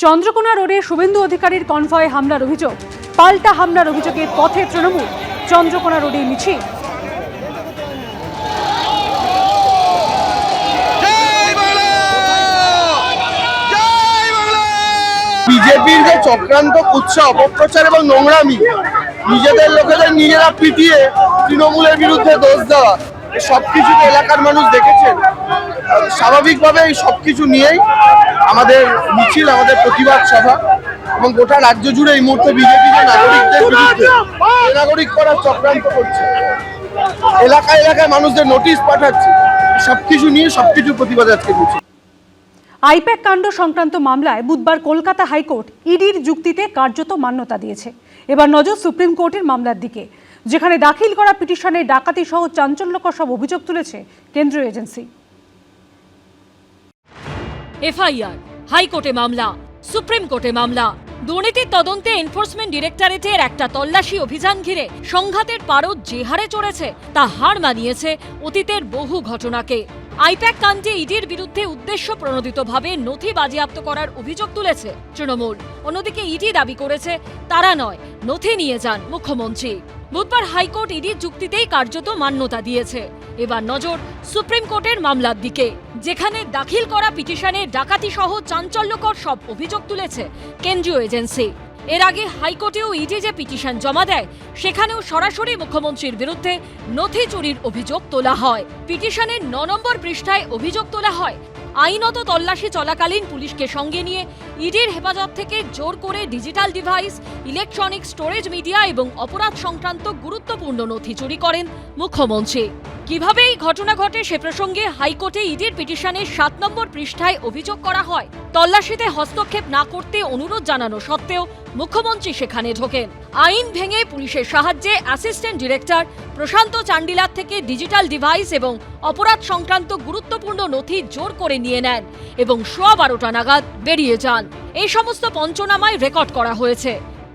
চন্দ্রকোনা রোডে শুভেন্দু অধিকারীর কনভয়ে হামলার অভিযোগ, পাল্টা হামলার অভিযোগে পথে তৃণমূল, চন্দ্রকোনা রোডে মিছিল। বিজেপির যে চক্রান্ত করছে অপপ্রচার এবং নোংরামি, নিজেদের লোকেদের নিজেরা পিটিয়ে তৃণমূলের বিরুদ্ধে দোষ দেওয়া, সবকিছু এলাকার মানুষ দেখেছেন। স্বাভাবিকভাবে এই সবকিছু নিয়েই আমাদের মিছিল, আমাদের প্রতিবাদ সভা এবং গোটা রাজ্য জুড়ে এই মুহূর্তে বিজেপি যে নাগরিকদের বিরুদ্ধে নাগরিক করার চক্রান্ত করছে, এলাকায় এলাকায় মানুষদের নোটিশ পাঠাচ্ছে, সবকিছু নিয়ে সবকিছু প্রতিবাদ আজকে মিছিল। আইপ্যাক কাণ্ড সংক্রান্ত মামলায় বুধবার কলকাতা হাইকোর্ট ইডির যুক্তিতে কার্যত মান্যতা দিয়েছে। এবার নজর সুপ্রিম কোর্টের মামলার দিকে, যেখানে দাখিল করা পিটিশনে ডাকাতি সহ চাঞ্চল্যকর সব অভিযোগ তুলেছে কেন্দ্রীয় এজেন্সি। এফআইআর, হাইকোর্টে মামলা, সুপ্রিম কোর্টে মামলা। দুর্নীতির তদন্তে এনফোর্সমেন্ট ডিরেক্টরেটের একটা তল্লাশি অভিযান ঘিরে সংঘাতের পারদ যে হারে চড়েছে তা হার মানিয়েছে অতীতের বহু ঘটনাকে। আইপ্যাক কাণ্ডে ইডির বিরুদ্ধে উদ্দেশ্য প্রণোদিতভাবে নথি বাজেয়াপ্ত করার অভিযোগ তুলেছে তৃণমূল। অন্যদিকে ইডি দাবি করেছে তারা নয়, নথি নিয়ে যান মুখ্যমন্ত্রী। বুধবার হাইকোর্ট ইডির যুক্তিতেই কার্যত মান্যতা দিয়েছে। এবার নজর সুপ্রিম কোর্টের মামলার দিকে, যেখানে দাখিল করা পিটিশনে ডাকাতি সহ চাঞ্চল্যকর সব অভিযোগ তুলেছে কেন্দ্রীয় এজেন্সি। এর আগে হাইকোর্টেও ইডি যে পিটিশন জমা দেয়, সেখানেও সরাসরি মুখ্যমন্ত্রীর বিরুদ্ধে নথি চুরির অভিযোগ তোলা হয়। পিটিশনের 9 নম্বর পৃষ্ঠায় অভিযোগ তোলা হয়, আইনত তল্লাশি চলাকালীন পুলিশকে সঙ্গে নিয়ে ইডির হেফাজত থেকে জোর করে digital device, electronic storage media এবং অপরাধ সংক্রান্ত গুরুত্বপূর্ণ নথি চুরি করেন মুখ্যমন্ত্রী। কিভাবে এই ঘটনা ঘটে সে প্রসঙ্গে হাইকোর্টে ইডির পিটিশনের 7 নম্বর পৃষ্ঠায় অভিযোগ করা হয়, তল্লাশিতে হস্তক্ষেপ না করতে অনুরোধ জানানো সত্ত্বেও মুখ্যমন্ত্রী সেখানে ঢোকেন। আইন ভেঙে পুলিশের সাহায্যে অ্যাসিস্ট্যান্ট ডিরেক্টর প্রশান্ত চান্ডিলার থেকে ডিজিটাল ডিভাইস এবং অপরাধ সংক্রান্ত গুরুত্বপূর্ণ নথি জোর করে নিয়ে নেন এবং 12:15 নাগাদ বেরিয়ে যান। এই সমস্ত পঞ্চনামায় রেকর্ড করা হয়েছে।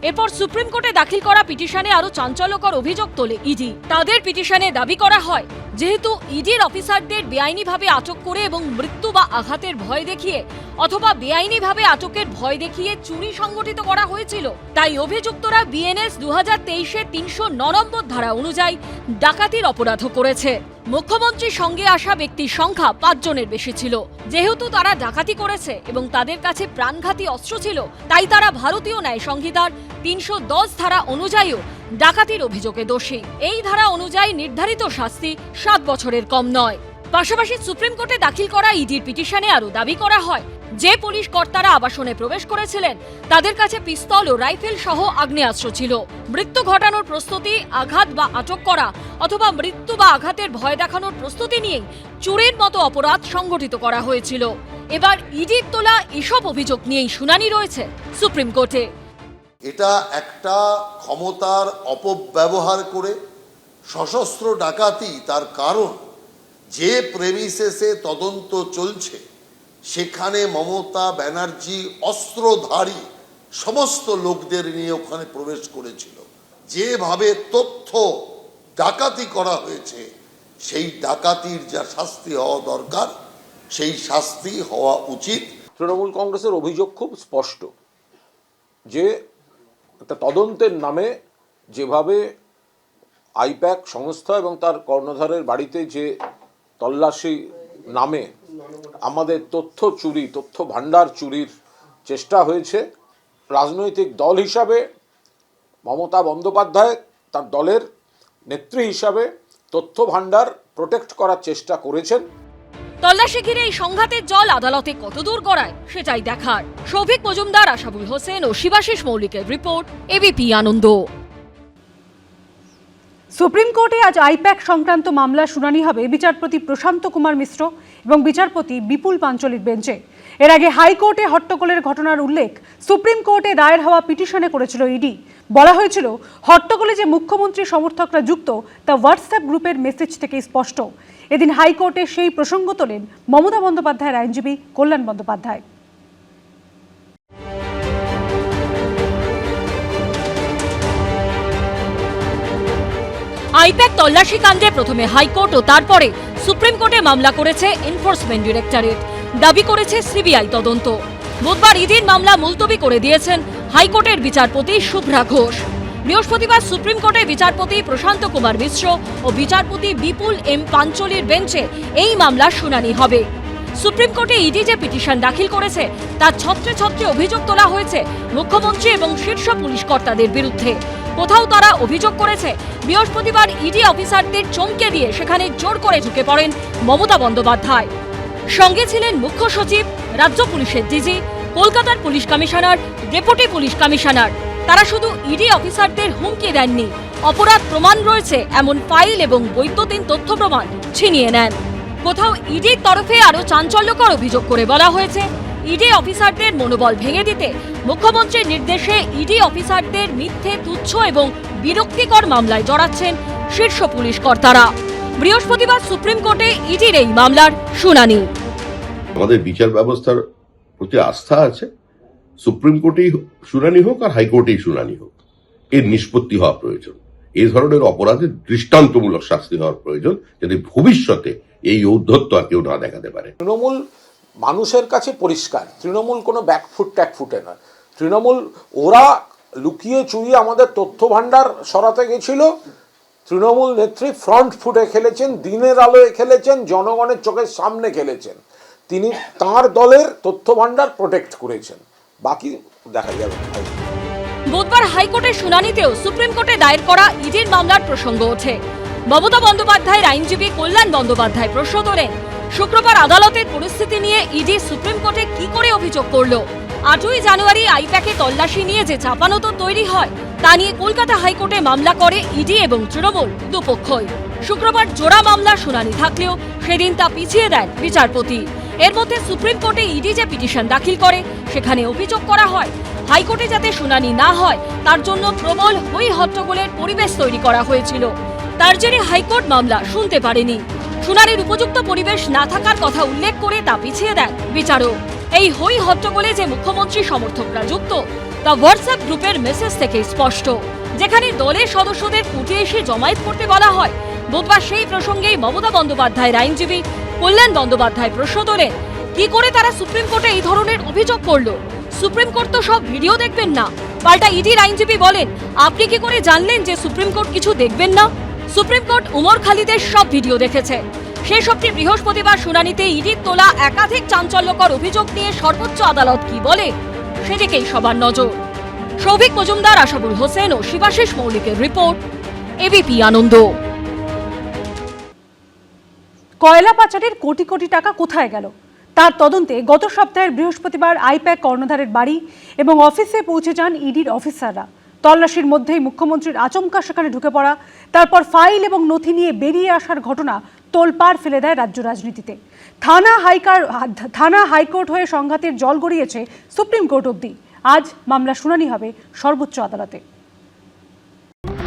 এরপর সুপ্রিম কোর্টে দাখিল করা পিটিশনে আরো চাঞ্চল্যকর অভিযোগ তোলে ইডি। তাদের পিটিশনে দাবি করা হয়, যেহেতু ইডির অফিসারদের বেআইনিভাবে আটক করে এবং মৃত্যু বা আঘাতের ভয় দেখিয়ে অথবা বেআইনিভাবে আটকের ভয় দেখিয়ে চুরি সংগঠিত করা হয়েছিল, তাই অভিযুক্তরা বিএনএস 2023-এর 309 নম্বর ধারা অনুযায়ী ডাকাতির অপরাধ করেছে। মুখ্যমন্ত্রীর সঙ্গে আসা ব্যক্তির সংখ্যা 5 জনের বেশি ছিল। যেহেতু তারা ডাকাতি করেছে এবং তাদের কাছে প্রাণঘাতী অস্ত্র ছিল, তাই তারা ভারতীয় ন্যায় সংহিতার 310 ধারা অনুযায়ীও ডাকাতির অভিযোগে দোষী। এই ধারা অনুযায়ী নির্ধারিত শাস্তি 7 বছরের কম নয়। পাশাপাশি সুপ্রিম কোর্টে দাখিল করা ইডির পিটিশনে আরও দাবি করা হয়, যে পুলিশ কর্তারা আবাসনে প্রবেশ করেছিলেন তাদের কাছে পিস্তল ও রাইফেল সহ আগ্নেয়াস্ত্র ছিল। মৃত্যু ঘটানোর প্রস্তুতি, আঘাত বা আটক করা অথবা মৃত্যু বা আঘাতের ভয় দেখানোর প্রস্তুতি নিয়েই চুরির মতো অপরাধ সংগঠিত করা হয়েছিল। এবার ইডির তোলা এসব অভিযোগ নিয়েই শুনানি রয়েছে সুপ্রিম কোর্টে। এটা একটা ক্ষমতার অপব্যবহার করে সশস্ত্র ডাকাতি, তার কারণ যে প্রেমিসেসে তদন্ত চলছে সেখানে মমতা ব্যানার্জি অস্ত্রধারী সমস্ত লোকদের নিয়ে ওখানে প্রবেশ করেছিল। যেভাবে তথ্য ডাকাতি করা হয়েছে, সেই ডাকাতির যা শাস্তি হওয়া দরকার সেই শাস্তি হওয়া উচিত। তৃণমূল কংগ্রেসের অভিযোগ খুব স্পষ্ট যে একটা তদন্তের নামে যেভাবে আইপ্যাক সংস্থা এবং তার কর্ণধারের বাড়িতে যে তল্লাশি নামে আমাদের তথ্য চুরি, তথ্য ভাণ্ডার চুরির চেষ্টা হয়েছে, রাজনৈতিক দল হিসাবে মমতা বন্দ্যোপাধ্যায় তার দলের নেত্রী হিসাবে তথ্য ভাণ্ডার প্রোটেক্ট করার চেষ্টা করেছেন। তল্লাশি ঘিরে এই সংঘাতের জল আদালতে কতদূর গড়ায় সেটাই দেখার। সৌভিক মজুমদার, আশাবুল হোসেন ও শিবাশিস মৌলিকের রিপোর্ট, এবিপি আনন্দ। সুপ্রিম কোর্টে আজ আইপ্যাক সংক্রান্ত মামলা শুনানি হবে বিচারপতি প্রশান্ত কুমার মিশ্র এবং বিচারপতি বিপুল পাঞ্চলির বেঞ্চে। এর আগে হাইকোর্টে হট্টগোলের ঘটনার উল্লেখ সুপ্রিম কোর্টে দায়ের হওয়া পিটিশনে করেছিল ইডি। বলা হয়েছিল, হট্টগোলে যে মুখ্যমন্ত্রী সমর্থকরা যুক্ত তা হোয়াটসঅ্যাপ গ্রুপের মেসেজ থেকেই স্পষ্ট। এদিন হাইকোর্টে সেই প্রসঙ্গ তোলেন মমতা বন্দ্যোপাধ্যায়ের আইনজীবী কল্যাণ বন্দ্যোপাধ্যায়। আইপ্যাক তল্লাশি কাণ্ডে প্রথমে হাইকোর্ট ও তারপরে সুপ্রিম কোর্টে মামলা করেছে এনফোর্সমেন্ট ডিরেক্টরেট। দাবি করেছে সিবিআই তদন্ত। বুধবার ইডির মামলা মুলতবি করে দিয়েছেন হাইকোর্টের বিচারপতি শুভ্রা ঘোষ। বৃহস্পতিবার সুপ্রিম কোর্টে বিচারপতি প্রশান্ত কুমার মিশ্র ও বিচারপতি বিপুল এম পাঞ্চলির বেঞ্চে এই মামলার শুনানি হবে। সুপ্রিম কোর্টে ইডি যে পিটিশন দাখিল করেছে তার ছত্রে ছত্রে অভিযোগ তোলা হয়েছে মুখ্যমন্ত্রী এবং শীর্ষ পুলিশ কর্তাদের বিরুদ্ধে। কোথাও তারা অভিযোগ করেছে বৃহস্পতিবার ইডি অফিসারদের চমকে দিয়ে সেখানে জোর করে ঢুকে পড়েন মমতা বন্দ্যোপাধ্যায়। সঙ্গে ছিলেন মুখ্য সচিব, রাজ্য পুলিশের ডিজি, কলকাতার police commissioner, deputy police commissioner. তারা শুধু ইডি অফিসারদের হুমকি দেননি, অপরাধ প্রমাণ রয়েছে এমন ফাইল এবং বৈদ্যুতিন তথ্য প্রমাণ ছিনিয়ে নেন। কোথাও ইডির তরফে আরো চাঞ্চল্যকর অভিযোগ করে বলা হয়েছে ইডি অফিসারদের মনোবল ভেঙে দিতে মুখ্যমন্ত্রীর নির্দেশে ইডি অফিসারদের মিথ্যে, তুচ্ছ এবং বিরক্তিকর মামলায় জড়াচ্ছেন শীর্ষ পুলিশ কর্তারা। বৃহস্পতিবার সুপ্রিম কোর্টে ইডির এই মামলার শুনানি। আমাদের বিচার ব্যবস্থার প্রতি আস্থা আছে। সুপ্রিম কোর্টেই শুনানি হোক আর হাইকোর্টেই শুনানি হোক, এর নিষ্পত্তি হওয়া প্রয়োজন। এই ধরনের অপরাধের দৃষ্টান্তমূলক শাস্তি হওয়ার প্রয়োজন, যাতে ভবিষ্যতে এই ঔদ্ধত্য আর কেউ না দেখাতে পারে। তৃণমূল মানুষের কাছে পরিষ্কার, তৃণমূল কোনো ব্যাকফুট ট্যাকফুটে নয়। তৃণমূল ওরা লুকিয়ে চুরিয়ে আমাদের তথ্য ভাণ্ডার সরাতে গেছিল। তৃণমূল নেত্রী ফ্রন্ট ফুটে খেলেছেন, দিনের আলোয় খেলেছেন, জনগণের চোখের সামনে খেলেছেন। তিনি তার দলের তথ্য ভাণ্ডার প্রোটেক্ট করেছেন, বাকি দেখা যাবে। বুধবার হাইকোর্টের শুনানিতেও সুপ্রিম কোর্টে দায়ের করা ইডির মামলার প্রসঙ্গ ওঠে। মমতা বন্দ্যোপাধ্যায়ের আইনজীবী কল্যাণ বন্দ্যোপাধ্যায় প্রশ্ন তোলেন, শুক্রবার আদালতের পরিস্থিতি নিয়ে ইডি সুপ্রিম কোর্টে কি করে অভিযোগ করলো? 8ই জানুয়ারি আইপ্যাকে তল্লাশি নিয়ে যে চাপানোতর তৈরি হয় তা নিয়ে কলকাতা হাইকোর্টে মামলা করে ইডি এবং তৃণমূল দুপক্ষই। শুক্রবার জোড়া মামলার শুনানি থাকলেও সেদিন তা পিছিয়ে দেন বিচারপতি। এর মধ্যে সুপ্রিম কোর্টে ইডি যে পিটিশন দাখিল করে সেখানে অভিযোগ করা হয় হাইকোর্টে যাতে শুনানি না হয় তার জন্য প্রবল হই হট্টগোলের পরিবেশ তৈরি করা হয়েছিল। তার জেরে হাইকোর্ট মামলা শুনতে পারেনি। শুনানির উপযুক্ত পরিবেশ না থাকার কথা উল্লেখ করে তা পিছিয়ে দেন বিচারক। এই হই হট্টগোলে যে মুখ্যমন্ত্রী সমর্থকরা যুক্ত তা হোয়াটসঅ্যাপ গ্রুপের মেসেজ থেকে স্পষ্ট, যেখানে দলের সদস্যদের ফুটে এসে জমায়েত করতে বলা হয়। বুধবার সেই প্রসঙ্গেই মমতা বন্দ্যোপাধ্যায়ের আইনজীবী কল্যাণ বন্দ্যোপাধ্যায় প্রশ্ন তোলেন, কি করে তারা সুপ্রিম কোর্টে এই ধরনের অভিযোগ করলো? সুপ্রিম কোর্ট তো সব ভিডিও দেখবেন না। পাল্টা ইডির আইনজীবী বলেন, আপনি কি করে জানলেন যে সুপ্রিম কোর্ট কিছু দেখবেন না? সুপ্রিম কোর্ট উমর খালিদের সব ভিডিও দেখেছে। সেই সবটি বৃহস্পতিবার শুনানিতে ইডির তোলা একাধিক চাঞ্চল্যকর অভিযোগ নিয়ে সর্বোচ্চ আদালত কি বলে সেদিকেই সবার নজর। সৌভিক মজুমদার, আশাবুল হোসেন ও শিবাশিস মৌলিকের রিপোর্ট, এবিপি আনন্দ। কয়লা পাচারের কোটি কোটি টাকা কোথায় গেল তার তদন্তে গত সপ্তাহের বৃহস্পতিবার আইপ্যাক কর্ণধারের বাড়ি এবং অফিসে পৌঁছে যান ইডির অফিসাররা। তল্লাশির মধ্যেই মুখ্যমন্ত্রীর আচমকা সেখানে ঢুকে পড়া, তারপর ফাইল এবং নথি নিয়ে বেরিয়ে আসার ঘটনা তোলপাড় ফেলে দেয় রাজ্য রাজনীতিতে। থানা হাইকোর্ট হয়ে সংঘাতের জল গড়িয়েছে সুপ্রিম কোর্ট অবধি। আজ মামলা শুনানি হবে সর্বোচ্চ আদালতে।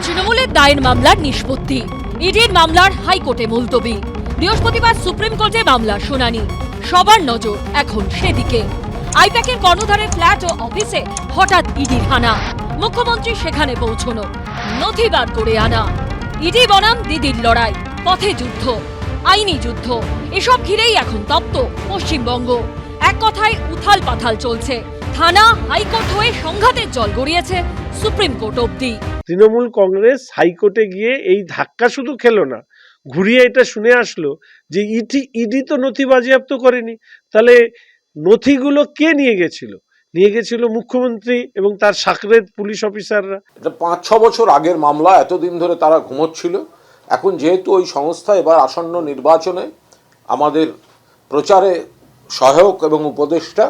তৃণমূলের দায়ের মামলার নিষ্পত্তি, ইডির মামলার হাইকোর্টে মুলতবি। বৃহস্পতিবার সুপ্রিম কোর্টে মামলার শুনানি। সবার নজর এখন সেদিকে। আইপ্যাকের কর্ণধারের ফ্ল্যাট ও অফিসে হঠাৎ ইডির হানা, মুখ্যমন্ত্রী সেখানে পৌঁছনো, নথি বার করে আনা। ইডি বনাম দিদির লড়াই, পথে যুদ্ধ, আইনি যুদ্ধ, এসব ঘিরেই এখন তপ্ত পশ্চিমবঙ্গ। এক কথায় উথাল পাথাল চলছে। থানা হাইকোর্ট হয়ে সংঘাতের জল গড়িয়েছে সুপ্রিম কোর্ট অবধি। তৃণমূল কংগ্রেস হাইকোর্টে গিয়ে এই ধাক্কা শুধু খেলো না, ঘুরিয়ে এটা শুনে আসলো যে ইডি তো নথি বাজেয়াপ্ত করেনি, তাহলে নথিগুলো কে নিয়ে গেছিল? নিয়ে গেছিল মুখ্যমন্ত্রী এবং তার সাকরেদ পুলিশ অফিসাররা। এটা 5-6 বছর আগের মামলা, এতদিন ধরে তারা ঘুমোচ্ছিল। এখন যেহেতু ওই সংস্থা এবার আসন্ন নির্বাচনে আমাদের প্রচারে সহায়ক এবং উপদেষ্টা,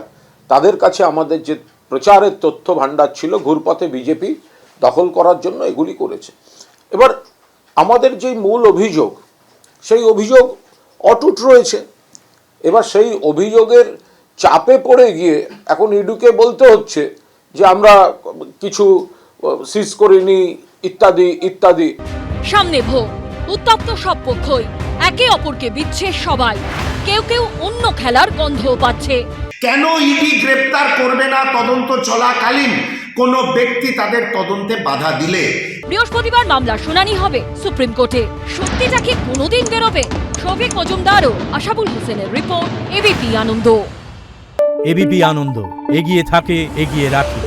তাদের কাছে আমাদের যে প্রচারের তথ্য ভাণ্ডার ছিল ঘুরপথে বিজেপি দখল করার জন্য এগুলি করেছে। এবার আমাদের যেই মূল অভিযোগ, সেই অভিযোগ অটুট রয়েছে। এবার সেই অভিযোগের চাপে পড়ে গিয়ে এখন ইডুকে বলতে হচ্ছে যে আমরা কিছু সিজ করিনি ইত্যাদি ইত্যাদি। সামনে ভোট, উত্তপ্ত সব পক্ষই, একে অপরকে বিচ্ছে সবাই। কেউ কেউ অন্য খেলার গন্ধও পাচ্ছে। কেন ইডি গ্রেপ্তার করবে না তদন্ত চলাকালীন কোন ব্যক্তি তাদের তদন্তে বাধা দিলে? বৃহস্পতিবার মামলার শুনানি হবে সুপ্রিম কোর্টে। সত্যিটা কি কোনোদিন বেরোবে? সৌভিক মজুমদার ও আশাবুল হোসেনের রিপোর্ট, এবিপি আনন্দ। এবিপি আনন্দ, এগিয়ে থাকে, এগিয়ে রাখে।